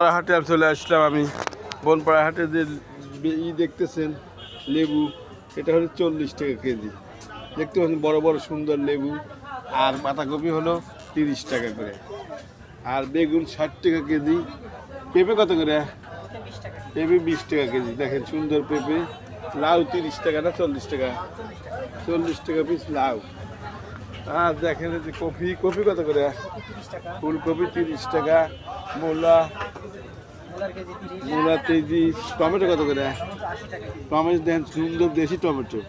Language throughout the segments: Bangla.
হাটে আমি চলে আসলাম। আমি বনপাড়া হাটে যে দেখতেছেন লেবু, এটা হলো 40 টাকা কেজি। দেখতে পাচ্ছেন বড় বড় সুন্দর লেবু। আর পাতাকপি হলো 30 টাকা করে, আর বেগুন 60 টাকা কেজি। পেঁপে কত করে? পেঁপে 20 টাকা কেজি। দেখেন সুন্দর পেঁপে। লাউ 30 টাকা না 40 টাকা? 40 টাকা পিস লাউ। আর দেখেন যে কপি কত করে? ফুলকপি 30 টাকা। মূলা 30। টমেটো কত করে? টমেটো দেখেন সুন্দর দেশি টমেটো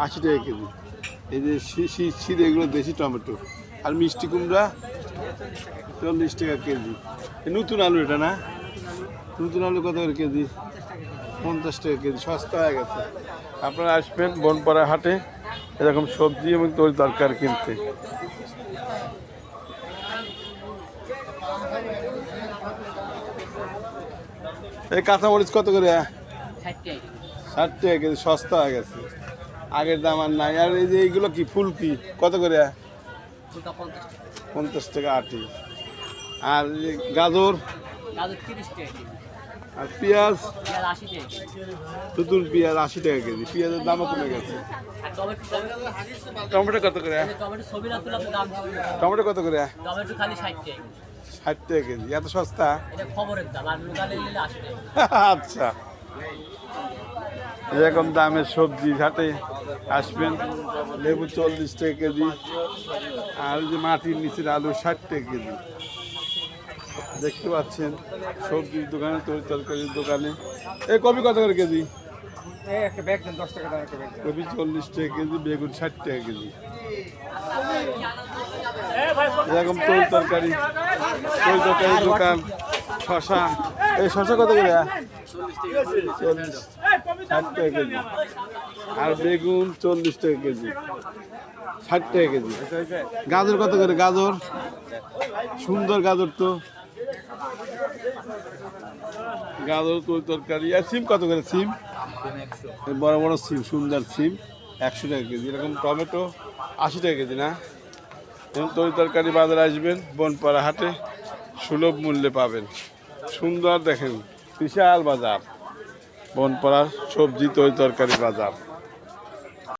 80 টাকা কেজি। এই যে শীত এগুলো দেশি টমেটো। আর মিষ্টি কুমড়া 40 টাকা কেজি। নতুন আলু এটা না? নতুন আলু কত করে কেজি? 50 টাকা কেজি। সস্তা হয়ে গেছে। আপনারা আসবেন বনপাড়া হাটে এরকম সবজি এবং তরি তরকারি কিনতে। এই কাঁচামরিচ কত করে? 60 টাকা কেজি। সস্তা হয়ে গেছে, আগের দাম আর নাই। আর এই যে এইগুলো কি ফুলকি কত করে? 50 টাকা আটি। আর গাজর? আর পেঁয়াজ? নতুন পেঁয়াজ 80 টাকা কেজি। পেঁয়াজের দামও কমে গেছে। টমেটো কত করে? টমেটো কত করে? 60 টাকা কেজি। এত সস্তা? আচ্ছা, এরকম দামের সবজি ঘাটে আসবেন। লেবু 40 টাকা কেজি। আর যে মাটির নিচের আলু 60 টাকা কেজি। দেখতে পাচ্ছেন সবজির দোকানে, তরি তরকারির দোকানে। এই কপি কত করে কেজি? কপি 40 টাকা কেজি। বেগুন 60 টাকা কেজি। এরকম তরি তরকারি দোকান। শশা, এই শশা কত করে? 40 60 টাকা কেজি। আর বেগুন 40 টাকা কেজি, 60 টাকা কেজি। গাজর কত করে? গাজর সুন্দর গাজর তো, গাজর তরি তরকারি। আর সিম কত করে? সিম বড় বড় সিম, সুন্দর সিম 100 টাকা কেজি। এরকম টমেটো 80 টাকা কেজি না? এবং তরি তরকারি বাজারে আসবেন বনপাড়া হাটে, সুলভ মূল্যে পাবেন। সুন্দর দেখেন বিশাল বাজার, বনপাড়ার সবজি তরি তরকারি বাজার।